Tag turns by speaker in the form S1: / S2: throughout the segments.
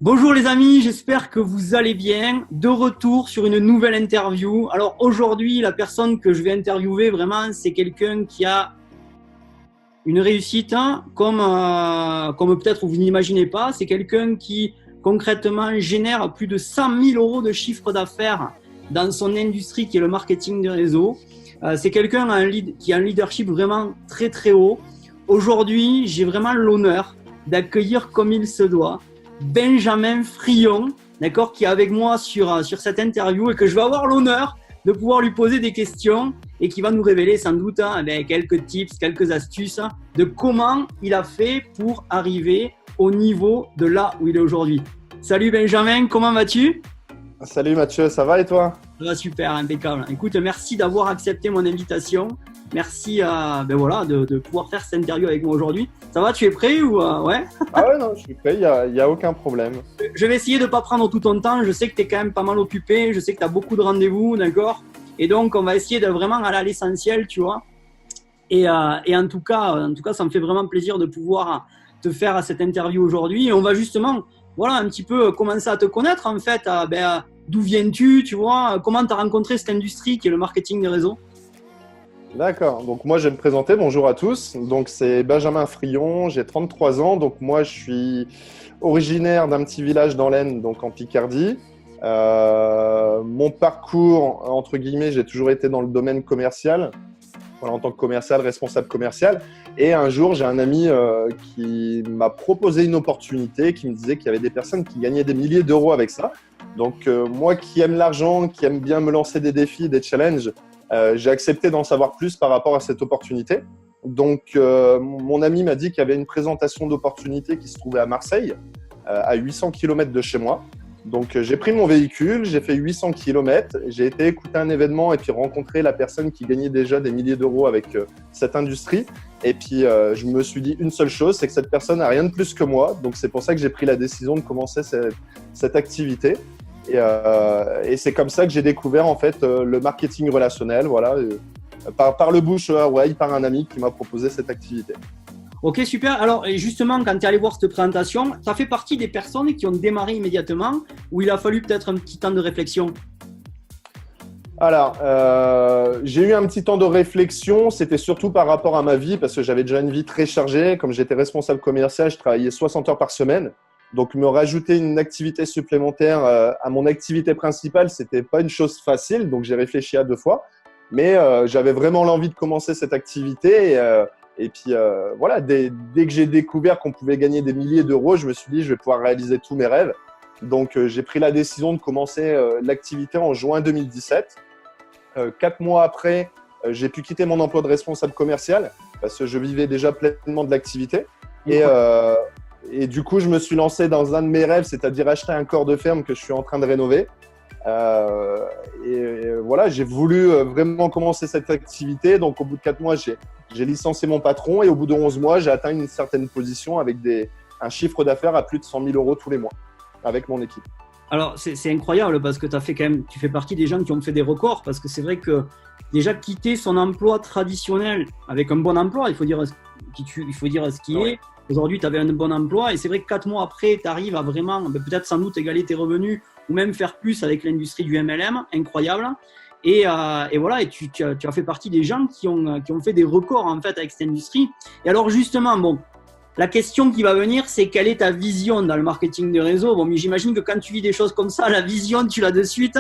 S1: Bonjour les amis, j'espère que vous allez bien. De retour sur une nouvelle interview. Alors aujourd'hui, la personne que je vais interviewer vraiment, c'est quelqu'un qui a une réussite comme peut-être vous n'imaginez pas. C'est quelqu'un qui concrètement génère plus de 100 000 euros de chiffre d'affaires dans son industrie qui est le marketing de réseau. C'est quelqu'un qui a un leadership vraiment très très haut. Aujourd'hui, j'ai vraiment l'honneur d'accueillir comme il se doit Benjamin Frion, d'accord, qui est avec moi sur cette interview et que je vais avoir l'honneur de pouvoir lui poser des questions et qui va nous révéler sans doute quelques tips, quelques astuces de comment il a fait pour arriver au niveau de là où il est aujourd'hui. Salut Benjamin, comment vas-tu?
S2: Salut Mathieu, ça va et toi?
S1: Ça va super, impeccable. Écoute, merci d'avoir accepté mon invitation. Merci de pouvoir faire cette interview avec moi aujourd'hui. Ça va, tu es prêt ou ouais?
S2: Ah ouais, non, je suis prêt, il y a aucun problème.
S1: Je vais essayer de ne pas prendre tout ton temps. Je sais que tu es quand même pas mal occupé. Je sais que tu as beaucoup de rendez-vous, d'accord? Et donc, on va essayer de vraiment aller à l'essentiel, tu vois. Et en tout cas, ça me fait vraiment plaisir de pouvoir te faire cette interview aujourd'hui. Et on va justement, voilà, un petit peu commencer à te connaître, en fait. D'où viens-tu, tu vois? Comment tu as rencontré cette industrie qui est le marketing des réseaux?
S2: D'accord, donc moi je vais me présenter, bonjour à tous. Donc c'est Benjamin Frion, j'ai 33 ans, donc moi je suis originaire d'un petit village dans l'Aisne, donc en Picardie. Mon parcours, entre guillemets, j'ai toujours été dans le domaine commercial, voilà, en tant que commercial, responsable commercial. Et un jour, j'ai un ami qui m'a proposé une opportunité, qui me disait qu'il y avait des personnes qui gagnaient des milliers d'euros avec ça. Donc moi qui aime l'argent, qui aime bien me lancer des défis, des challenges, j'ai accepté d'en savoir plus par rapport à cette opportunité. Donc mon ami m'a dit qu'il y avait une présentation d'opportunité qui se trouvait à Marseille, à 800 km de chez moi. Donc j'ai pris mon véhicule, j'ai fait 800 km, j'ai été écouter un événement et puis rencontrer la personne qui gagnait déjà des milliers d'euros avec cette industrie. Et puis je me suis dit une seule chose, c'est que cette personne n'a rien de plus que moi. Donc c'est pour ça que j'ai pris la décision de commencer cette activité. Et c'est comme ça que j'ai découvert en fait le marketing relationnel, voilà, par le bouche à oreille, par un ami qui m'a proposé cette activité.
S1: Ok, super. Alors, et justement, quand tu es allé voir cette présentation, ça fait partie des personnes qui ont démarré immédiatement ou il a fallu peut-être un petit temps de réflexion?
S2: Alors, j'ai eu un petit temps de réflexion, c'était surtout par rapport à ma vie, parce que j'avais déjà une vie très chargée. Comme j'étais responsable commercial, je travaillais 60 heures par semaine. Donc, me rajouter une activité supplémentaire à mon activité principale, c'était pas une chose facile. Donc, j'ai réfléchi à deux fois. Mais j'avais vraiment l'envie de commencer cette activité. Et puis, voilà, dès que j'ai découvert qu'on pouvait gagner des milliers d'euros, je me suis dit, je vais pouvoir réaliser tous mes rêves. Donc, j'ai pris la décision de commencer l'activité en juin 2017. 4 mois après, j'ai pu quitter mon emploi de responsable commercial parce que je vivais déjà pleinement de l'activité. Et du coup, je me suis lancé dans un de mes rêves, c'est-à-dire acheter un corps de ferme que je suis en train de rénover. Et voilà, j'ai voulu vraiment commencer cette activité. Donc, au bout de 4 mois, j'ai licencié mon patron et au bout de 11 mois, j'ai atteint une certaine position avec un chiffre d'affaires à plus de 100 000 euros tous les mois avec mon équipe.
S1: Alors, c'est incroyable parce que tu fais partie des gens qui ont fait des records parce que c'est vrai que déjà quitter son emploi traditionnel avec un bon emploi, il faut dire ce qui est. Aujourd'hui, tu avais un bon emploi et c'est vrai que 4 mois après, tu arrives à vraiment, peut-être sans doute égaler tes revenus ou même faire plus avec l'industrie du MLM, incroyable. Et voilà, et tu as fait partie des gens qui ont fait des records en fait avec cette industrie. Et alors justement, la question qui va venir, c'est quelle est ta vision dans le marketing de réseau? Bon, mais j'imagine que quand tu vis des choses comme ça, la vision, tu l'as de suite.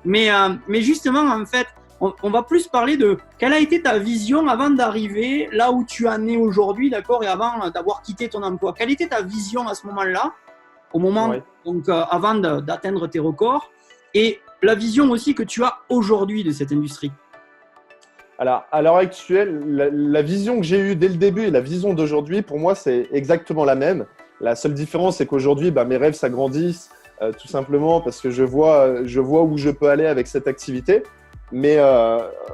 S1: Mais justement, en fait, on va plus parler de quelle a été ta vision avant d'arriver là où tu en es aujourd'hui, d'accord, et avant d'avoir quitté ton emploi. Quelle était ta vision à ce moment-là, au moment, donc avant d'atteindre tes records, et la vision aussi que tu as aujourd'hui de cette industrie?
S2: Alors, à l'heure actuelle, la vision que j'ai eue dès le début et la vision d'aujourd'hui, pour moi, c'est exactement la même. La seule différence, c'est qu'aujourd'hui, mes rêves s'agrandissent tout simplement parce que je vois où je peux aller avec cette activité. Mais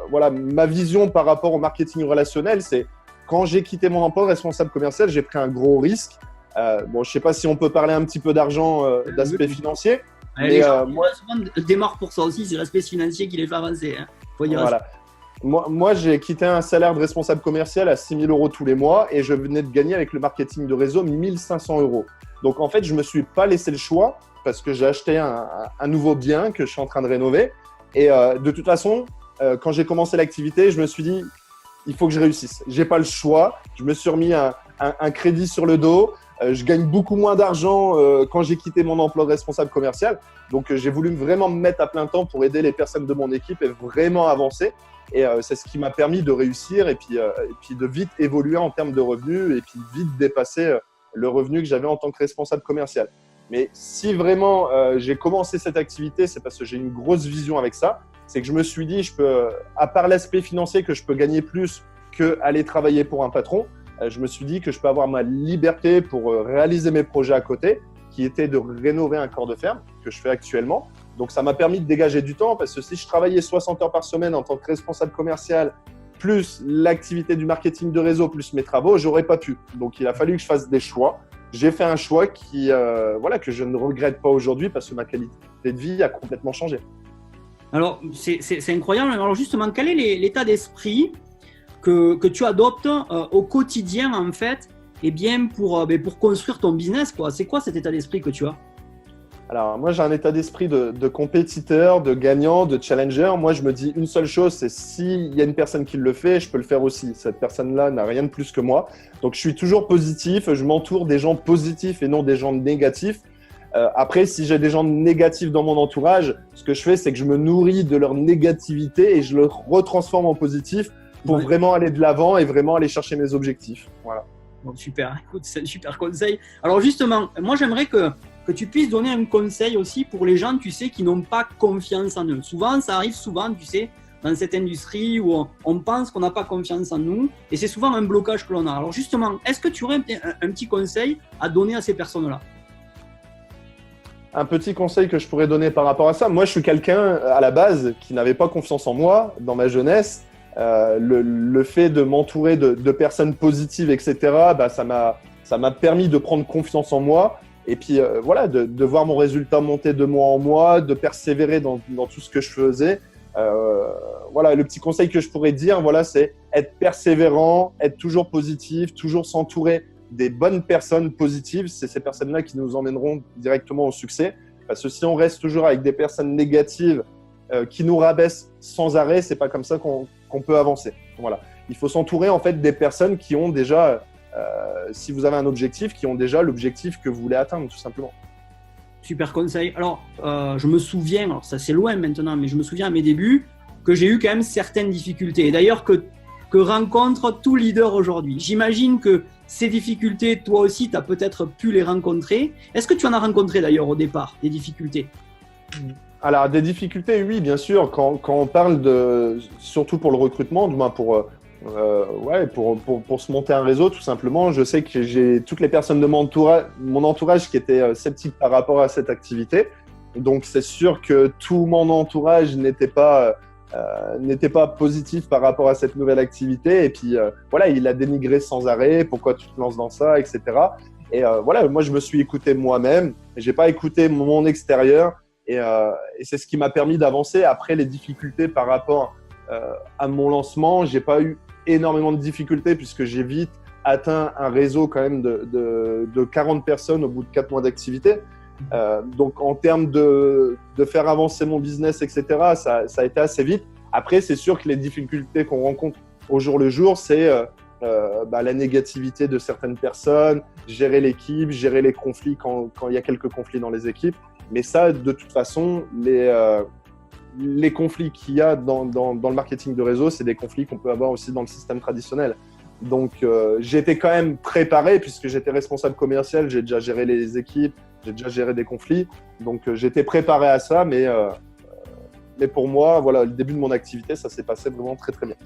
S2: voilà, ma vision par rapport au marketing relationnel, c'est quand j'ai quitté mon emploi de responsable commercial, j'ai pris un gros risque. Je ne sais pas si on peut parler un petit peu d'argent, d'aspect financier.
S1: Les gens souvent démarrent pour ça aussi, c'est l'aspect financier qui les fait avancer. Faut dire
S2: voilà. Moi, j'ai quitté un salaire de responsable commercial à 6 000 euros tous les mois et je venais de gagner avec le marketing de réseau 1 500 euros. Donc, en fait, je ne me suis pas laissé le choix parce que j'ai acheté un nouveau bien que je suis en train de rénover. Et de toute façon, quand j'ai commencé l'activité, je me suis dit, il faut que je réussisse. Je n'ai pas le choix. Je me suis remis un crédit sur le dos. Je gagne beaucoup moins d'argent quand j'ai quitté mon emploi de responsable commercial. Donc, j'ai voulu vraiment me mettre à plein temps pour aider les personnes de mon équipe et vraiment avancer. Et c'est ce qui m'a permis de réussir et puis de vite évoluer en termes de revenus et puis vite dépasser le revenu que j'avais en tant que responsable commercial. Mais si vraiment j'ai commencé cette activité, c'est parce que j'ai une grosse vision avec ça. C'est que je me suis dit, à part l'aspect financier que je peux gagner plus qu'aller travailler pour un patron, je me suis dit que je peux avoir ma liberté pour réaliser mes projets à côté, qui était de rénover un corps de ferme que je fais actuellement. Donc, ça m'a permis de dégager du temps parce que si je travaillais 60 heures par semaine en tant que responsable commercial, plus l'activité du marketing de réseau, plus mes travaux, j'aurais pas pu. Donc, il a fallu que je fasse des choix. J'ai fait un choix que je ne regrette pas aujourd'hui parce que ma qualité de vie a complètement changé.
S1: Alors, c'est incroyable. Alors, justement, quel est l'état d'esprit que tu adoptes au quotidien, en fait, et bien pour construire ton business, quoi. C'est quoi cet état d'esprit que tu as?
S2: Alors, moi, j'ai un état d'esprit de compétiteur, de gagnant, de challenger. Moi, je me dis une seule chose, c'est s'il y a une personne qui le fait, je peux le faire aussi. Cette personne-là n'a rien de plus que moi. Donc, je suis toujours positif. Je m'entoure des gens positifs et non des gens négatifs. Après, si j'ai des gens négatifs dans mon entourage, ce que je fais, c'est que je me nourris de leur négativité et je le retransforme en positif pour vraiment aller de l'avant et vraiment aller chercher mes objectifs. Voilà.
S1: Bon, super. Écoute, c'est un super conseil. Alors, justement, moi, j'aimerais que tu puisses donner un conseil aussi pour les gens, tu sais, qui n'ont pas confiance en eux. Souvent, ça arrive souvent, tu sais, dans cette industrie où on pense qu'on n'a pas confiance en nous et c'est souvent un blocage que l'on a. Alors justement, est-ce que tu aurais un petit conseil à donner à ces personnes-là?
S2: Un petit conseil que je pourrais donner par rapport à ça, moi je suis quelqu'un à la base qui n'avait pas confiance en moi dans ma jeunesse. Le fait de m'entourer de personnes positives, etc., ça m'a permis de prendre confiance en moi. Et puis voilà, de voir mon résultat monter de mois en mois, de persévérer dans tout ce que je faisais. Voilà, le petit conseil que je pourrais dire, voilà, c'est être persévérant, être toujours positif, toujours s'entourer des bonnes personnes positives. C'est ces personnes-là qui nous emmèneront directement au succès. Parce que si on reste toujours avec des personnes négatives qui nous rabaissent sans arrêt, c'est pas comme ça qu'on peut avancer. Voilà, il faut s'entourer en fait des personnes qui ont déjà si vous avez un objectif, qui ont déjà l'objectif que vous voulez atteindre, tout simplement.
S1: Super conseil. Alors, je me souviens, alors ça c'est loin maintenant, mais je me souviens à mes débuts que j'ai eu quand même certaines difficultés. Et d'ailleurs, que rencontre tout leader aujourd'hui. J'imagine que ces difficultés, toi aussi, tu as peut-être pu les rencontrer. Est-ce que tu en as rencontré d'ailleurs au départ, des difficultés?
S2: Alors, des difficultés, oui, bien sûr. Quand on parle surtout pour le recrutement, du moins pour se monter un réseau, tout simplement. Je sais que j'ai toutes les personnes de mon entourage qui étaient sceptiques par rapport à cette activité. Donc, c'est sûr que tout mon entourage n'était pas positif par rapport à cette nouvelle activité. Et puis, voilà, il a dénigré sans arrêt. Pourquoi tu te lances dans ça, etc. Et voilà, moi, je me suis écouté moi-même. J'ai pas écouté mon extérieur. Et c'est ce qui m'a permis d'avancer. Après, les difficultés par rapport à mon lancement, j'ai pas eu énormément de difficultés puisque j'ai vite atteint un réseau quand même de 40 personnes au bout de 4 mois d'activité. Donc, en termes de faire avancer mon business, etc., ça a été assez vite. Après, c'est sûr que les difficultés qu'on rencontre au jour le jour, c'est la négativité de certaines personnes, gérer l'équipe, gérer les conflits quand il y a quelques conflits dans les équipes. Mais ça, de toute façon, les conflits qu'il y a dans le marketing de réseau, c'est des conflits qu'on peut avoir aussi dans le système traditionnel. Donc, j'étais quand même préparé puisque j'étais responsable commercial, j'ai déjà géré les équipes, j'ai déjà géré des conflits. Donc, j'étais préparé à ça, mais pour moi, voilà, le début de mon activité, ça s'est passé vraiment très, très bien.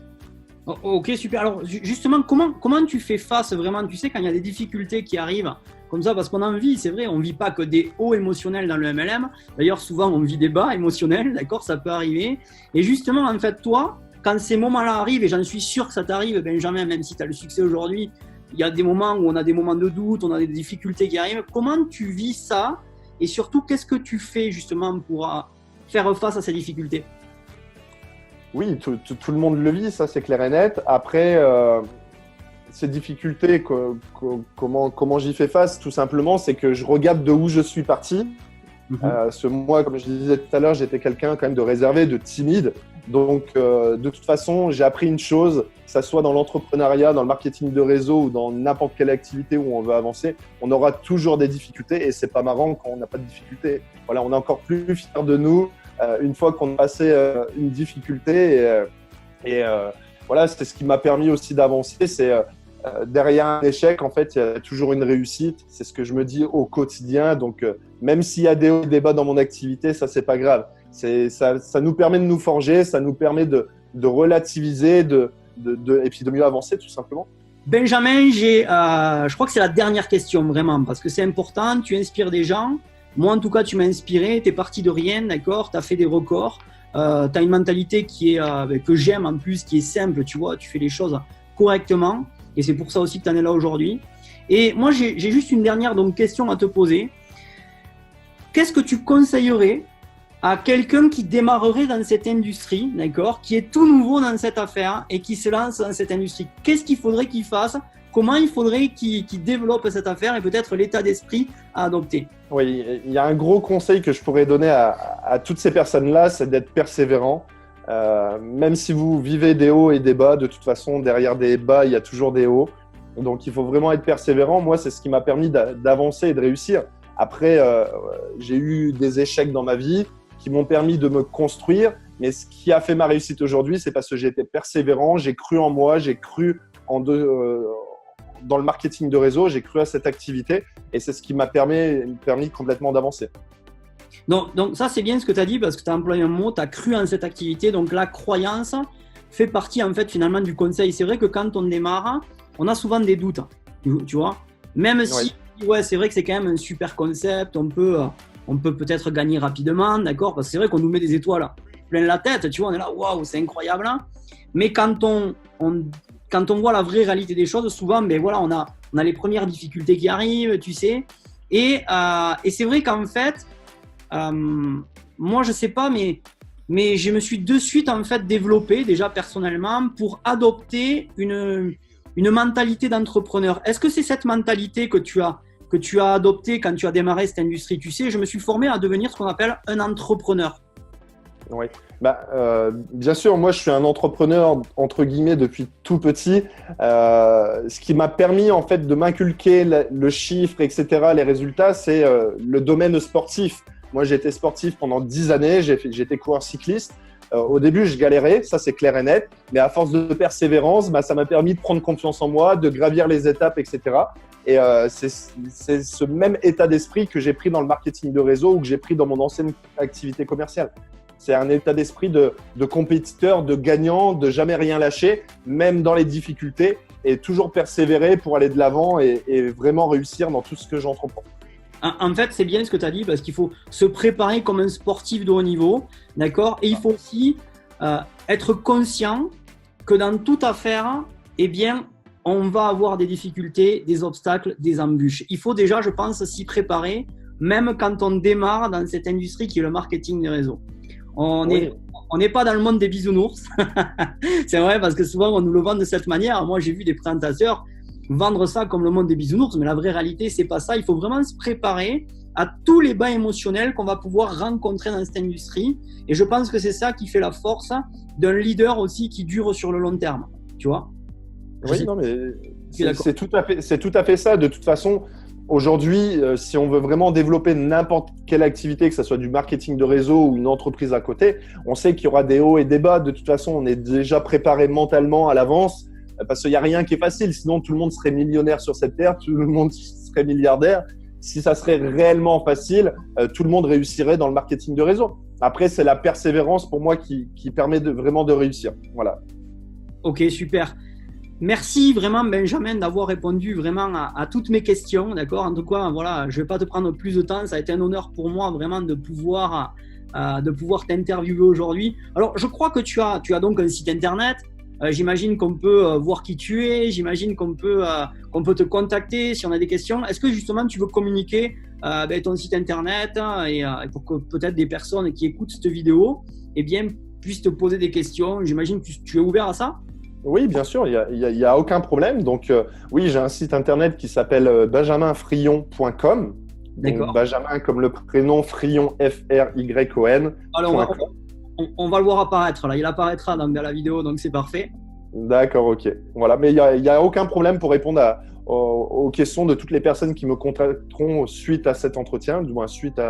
S1: Ok, super. Alors, justement, comment tu fais face vraiment, tu sais, quand il y a des difficultés qui arrivent comme ça, parce qu'on en vit, c'est vrai, on ne vit pas que des hauts émotionnels dans le MLM. D'ailleurs, souvent, on vit des bas émotionnels, d'accord, ça peut arriver. Et justement, en fait, toi, quand ces moments-là arrivent, et j'en suis sûr que ça t'arrive, Benjamin, même si tu as le succès aujourd'hui, il y a des moments où on a des moments de doute, on a des difficultés qui arrivent. Comment tu vis ça? Et surtout, qu'est-ce que tu fais justement pour faire face à ces difficultés?
S2: Oui, tout le monde le vit, ça c'est clair et net. Après, ces difficultés, comment j'y fais face? Tout simplement, c'est que je regarde de où je suis parti. Moi, comme je disais tout à l'heure, j'étais quelqu'un quand même de réservé, de timide. Donc, de toute façon, j'ai appris une chose, que ça soit dans l'entrepreneuriat, dans le marketing de réseau ou dans n'importe quelle activité où on veut avancer, on aura toujours des difficultés et c'est pas marrant quand on n'a pas de difficultés. Voilà, on est encore plus fiers de nous une fois qu'on a passé une difficulté. Voilà, c'est ce qui m'a permis aussi d'avancer. C'est derrière un échec, en fait, il y a toujours une réussite. C'est ce que je me dis au quotidien. Donc, même s'il y a des hauts et des bas dans mon activité, ça, c'est pas grave. Ça nous permet de nous forger, ça nous permet de relativiser et puis de mieux avancer, tout simplement.
S1: Benjamin, je crois que c'est la dernière question, vraiment, parce que c'est important. Tu inspires des gens. Moi, en tout cas, tu m'as inspiré. Tu es parti de rien, d'accord? Tu as fait des records. Tu as une mentalité que j'aime en plus, qui est simple, tu vois. Tu fais les choses correctement. Et c'est pour ça aussi que tu en es là aujourd'hui. Et moi, j'ai juste une dernière question à te poser. Qu'est-ce que tu conseillerais à quelqu'un qui démarrerait dans cette industrie, d'accord, qui est tout nouveau dans cette affaire et qui se lance dans cette industrie? Qu'est-ce qu'il faudrait qu'il fasse? Comment il faudrait qu'il développe cette affaire et peut-être l'état d'esprit à adopter?
S2: Oui, il y a un gros conseil que je pourrais donner à toutes ces personnes-là, c'est d'être persévérant. Même si vous vivez des hauts et des bas, de toute façon, derrière des bas, il y a toujours des hauts. Donc, il faut vraiment être persévérant. Moi, c'est ce qui m'a permis d'avancer et de réussir. Après, j'ai eu des échecs dans ma vie qui m'ont permis de me construire. Mais ce qui a fait ma réussite aujourd'hui, c'est parce que j'ai été persévérant, j'ai cru en moi, j'ai cru dans le marketing de réseau, j'ai cru à cette activité et c'est ce qui m'a permis complètement d'avancer.
S1: Donc ça, c'est bien ce que tu as dit parce que tu as employé un mot, tu as cru en cette activité. Donc la croyance fait partie en fait finalement du conseil. C'est vrai que quand on démarre, on a souvent des doutes, tu vois. Même si, ouais, c'est vrai que c'est quand même un super concept, on peut peut-être gagner rapidement, d'accord? Parce que c'est vrai qu'on nous met des étoiles plein la tête, tu vois, on est là, waouh, c'est incroyable. Hein, mais quand on voit la vraie réalité des choses, souvent, ben voilà, on a les premières difficultés qui arrivent, tu sais. Et c'est vrai qu'en fait, moi, je sais pas, mais je me suis de suite en fait développé déjà personnellement pour adopter une mentalité d'entrepreneur. Est-ce que c'est cette mentalité que tu as adoptée quand tu as démarré cette industrie? Tu sais, je me suis formé à devenir ce qu'on appelle un entrepreneur.
S2: Oui, bien sûr, moi je suis un entrepreneur entre guillemets depuis tout petit. Ce qui m'a permis en fait de m'inculquer le chiffre, etc., les résultats, c'est le domaine sportif. Moi j'ai été sportif pendant 10 années, j'ai été coureur cycliste. Au début je galérais, ça c'est clair et net, mais à force de persévérance, ça m'a permis de prendre confiance en moi, de gravir les étapes, etc. Et c'est ce même état d'esprit que j'ai pris dans le marketing de réseau ou que j'ai pris dans mon ancienne activité commerciale. C'est un état d'esprit de compétiteur, de gagnant, de jamais rien lâcher, même dans les difficultés, et toujours persévérer pour aller de l'avant et vraiment réussir dans tout ce que j'entreprends.
S1: En fait, c'est bien ce que tu as dit parce qu'il faut se préparer comme un sportif de haut niveau, d'accord? Et il faut aussi être conscient que dans toute affaire, eh bien, on va avoir des difficultés, des obstacles, des embûches. Il faut déjà, je pense, s'y préparer, même quand on démarre dans cette industrie qui est le marketing des réseaux. On n'est pas dans le monde des bisounours. C'est vrai parce que souvent on nous le vend de cette manière. Moi j'ai vu des présentateurs vendre ça comme le monde des bisounours, mais la vraie réalité c'est pas ça. Il faut vraiment se préparer à tous les bas émotionnels qu'on va pouvoir rencontrer dans cette industrie. Et je pense que c'est ça qui fait la force d'un leader aussi qui dure sur le long terme. Tu vois?
S2: Oui, non mais c'est tout à fait ça. De toute façon. Aujourd'hui, si on veut vraiment développer n'importe quelle activité, que ce soit du marketing de réseau ou une entreprise à côté, on sait qu'il y aura des hauts et des bas. De toute façon, on est déjà préparé mentalement à l'avance parce qu'il n'y a rien qui est facile. Sinon, tout le monde serait millionnaire sur cette terre, tout le monde serait milliardaire. Si ça serait réellement facile, tout le monde réussirait dans le marketing de réseau. Après, c'est la persévérance pour moi qui permet vraiment de réussir. Voilà.
S1: Ok, super. Merci vraiment Benjamin d'avoir répondu vraiment à toutes mes questions, d'accord? En tout cas, voilà, je ne vais pas te prendre plus de temps. Ça a été un honneur pour moi vraiment de pouvoir t'interviewer aujourd'hui. Alors, je crois que tu as donc un site internet. J'imagine qu'on peut voir qui tu es. J'imagine qu'on peut te contacter si on a des questions. Est-ce que justement tu veux communiquer ton site internet et pour que peut-être des personnes qui écoutent cette vidéo, eh bien, puissent te poser des questions? J'imagine que tu es ouvert à ça?
S2: Oui, bien sûr, il y a aucun problème. Donc, oui, j'ai un site internet qui s'appelle benjaminfrion.com. Donc,
S1: D'accord.
S2: Benjamin comme le prénom, Frion, Fryon.
S1: Alors, on va le voir apparaître là. Il apparaîtra dans la vidéo, donc c'est parfait.
S2: D'accord, ok. Voilà, mais il y a aucun problème pour répondre aux questions de toutes les personnes qui me contacteront suite à cet entretien, du moins suite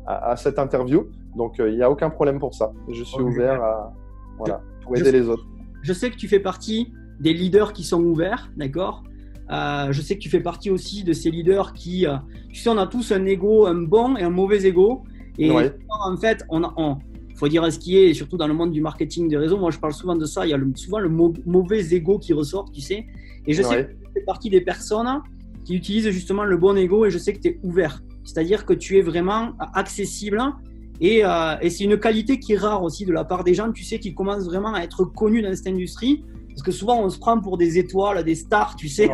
S2: à cette interview. Donc, il n'y a aucun problème pour ça. Je suis ouvert pour aider les autres.
S1: Je sais que tu fais partie des leaders qui sont ouverts, d'accord. Je sais que tu fais partie aussi de ces leaders qui, tu sais, on a tous un ego, un bon et un mauvais ego. Et en fait, faut dire ce qui est, et surtout dans le monde du marketing des réseaux. Moi, je parle souvent de ça. Il y a souvent le mauvais ego qui ressort, tu sais. Et je sais que tu fais partie des personnes qui utilisent justement le bon ego, et je sais que tu es ouvert. C'est-à-dire que tu es vraiment accessible. Et c'est une qualité qui est rare aussi de la part des gens, tu sais, qui commencent vraiment à être connus dans cette industrie. Parce que souvent, on se prend pour des étoiles, des stars, tu sais,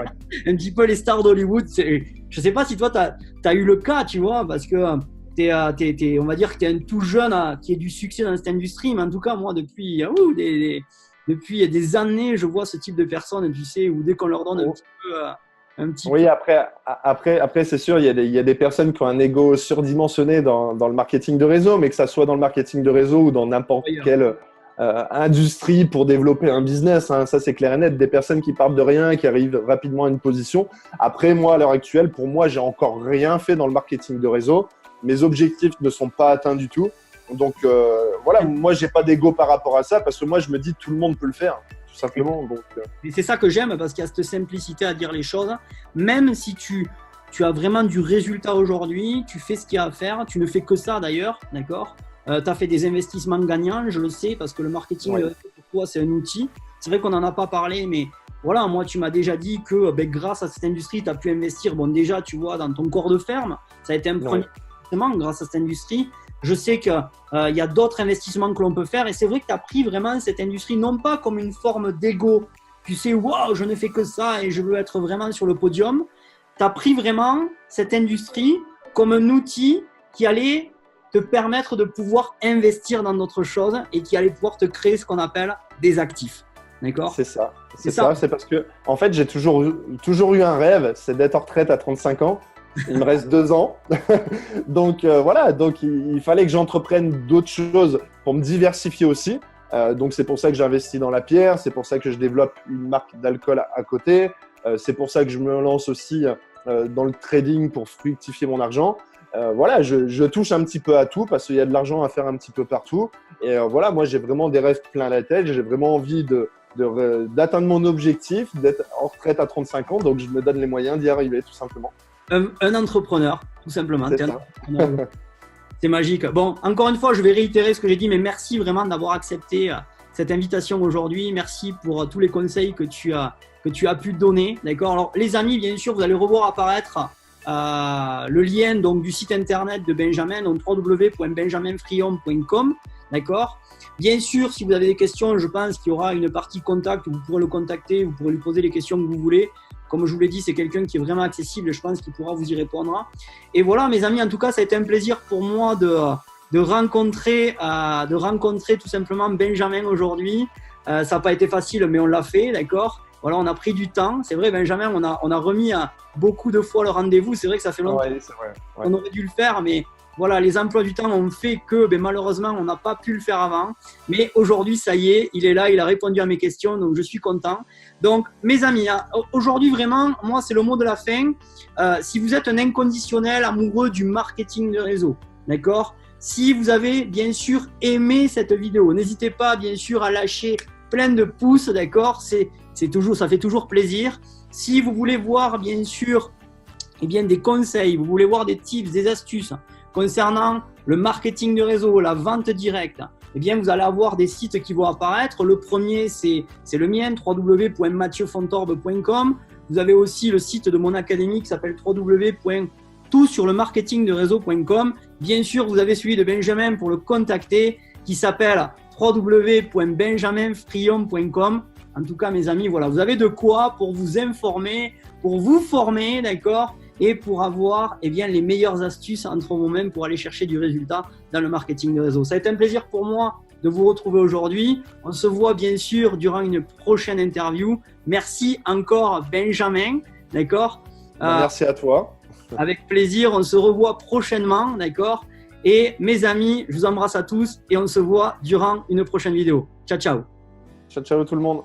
S1: un petit peu les stars d'Hollywood. Je ne sais pas si toi, tu as eu le cas, tu vois, parce que on va dire que tu es un tout jeune qui a du succès dans cette industrie. Mais en tout cas, moi, depuis des années, je vois ce type de personnes, tu sais, où dès qu'on leur donne un petit
S2: oui, après c'est sûr, il y a des personnes qui ont un ego surdimensionné dans le marketing de réseau, mais que ça soit dans le marketing de réseau ou dans n'importe quelle industrie pour développer un business, hein, ça c'est clair et net, des personnes qui partent de rien, qui arrivent rapidement à une position. Après, moi, à l'heure actuelle, pour moi, j'ai encore rien fait dans le marketing de réseau. Mes objectifs ne sont pas atteints du tout. Donc, voilà, moi, j'ai pas d'ego par rapport à ça parce que moi, je me dis tout le monde peut le faire. Tout simplement. Donc,
S1: Et c'est ça que j'aime parce qu'il y a cette simplicité à dire les choses. Même si tu as vraiment du résultat aujourd'hui, tu fais ce qu'il y a à faire, tu ne fais que ça d'ailleurs, d'accord. Tu as fait des investissements gagnants, je le sais, parce que le marketing, pour toi, c'est un outil. C'est vrai qu'on n'en a pas parlé, mais voilà, moi, tu m'as déjà dit que grâce à cette industrie, tu as pu investir. Bon, déjà, tu vois, dans ton corps de ferme, ça a été un premier investissement grâce à cette industrie. Je sais qu'il y a d'autres investissements que l'on peut faire et c'est vrai que tu as pris vraiment cette industrie non pas comme une forme d'ego, tu sais, waouh, je ne fais que ça et je veux être vraiment sur le podium. Tu as pris vraiment cette industrie comme un outil qui allait te permettre de pouvoir investir dans d'autres choses et qui allait pouvoir te créer ce qu'on appelle des actifs. D'accord ?
S2: C'est ça. C'est parce que, en fait, j'ai toujours eu un rêve, c'est d'être en retraite à 35 ans. Il me reste 2 ans. Donc, voilà. Donc, il fallait que j'entreprenne d'autres choses pour me diversifier aussi. Donc, c'est pour ça que j'investis dans la pierre. C'est pour ça que je développe une marque d'alcool à côté. C'est pour ça que je me lance aussi dans le trading pour fructifier mon argent. Voilà, je touche un petit peu à tout parce qu'il y a de l'argent à faire un petit peu partout. Et voilà, moi, j'ai vraiment des rêves plein la tête. J'ai vraiment envie d'atteindre mon objectif, d'être en retraite à 35 ans. Donc, je me donne les moyens d'y arriver, tout simplement.
S1: Un entrepreneur, tout simplement. C'est magique. Bon, encore une fois, je vais réitérer ce que j'ai dit, mais merci vraiment d'avoir accepté cette invitation aujourd'hui. Merci pour tous les conseils que tu as pu donner. D'accord. Alors, les amis, bien sûr, vous allez revoir apparaître le lien donc, du site internet de Benjamin, donc www.benjaminfrion.com. D'accord. Bien sûr, si vous avez des questions, je pense qu'il y aura une partie contact où vous pourrez le contacter, vous pourrez lui poser les questions que vous voulez. Comme je vous l'ai dit, c'est quelqu'un qui est vraiment accessible et je pense qu'il pourra vous y répondre. Et voilà, mes amis, en tout cas, ça a été un plaisir pour moi de rencontrer tout simplement Benjamin aujourd'hui. Ça n'a pas été facile, mais on l'a fait, d'accord ? Voilà, on a pris du temps. C'est vrai, Benjamin, on a remis beaucoup de fois le rendez-vous. C'est vrai que ça fait longtemps qu'on aurait dû le faire, mais voilà, les emplois du temps ont fait que malheureusement, on n'a pas pu le faire avant. Mais aujourd'hui, ça y est, il est là, il a répondu à mes questions, donc je suis content. Donc, mes amis, aujourd'hui, vraiment, moi, c'est le mot de la fin. Si vous êtes un inconditionnel amoureux du marketing de réseau, d'accord ? Si vous avez, bien sûr, aimé cette vidéo, n'hésitez pas, bien sûr, à lâcher plein de pouces, d'accord ? Ça fait toujours plaisir. Si vous voulez voir, bien sûr, des conseils, vous voulez voir des tips, des astuces concernant le marketing de réseau, la vente directe, vous allez avoir des sites qui vont apparaître. Le premier, c'est le mien, www.mathieufontorbe.com. Vous avez aussi le site de mon académie qui s'appelle www.toutsurlemarketingdereseau.com. Bien sûr, vous avez celui de Benjamin pour le contacter qui s'appelle www.benjaminfrion.com. En tout cas, mes amis, voilà, vous avez de quoi pour vous informer, pour vous former, d'accord ? Et pour avoir les meilleures astuces entre vous-même pour aller chercher du résultat dans le marketing de réseau. Ça a été un plaisir pour moi de vous retrouver aujourd'hui. On se voit bien sûr durant une prochaine interview. Merci encore Benjamin, d'accord?
S2: Merci à toi.
S1: Avec plaisir, on se revoit prochainement, d'accord? Et mes amis, je vous embrasse à tous et on se voit durant une prochaine vidéo. Ciao, ciao.
S2: Ciao, ciao tout le monde.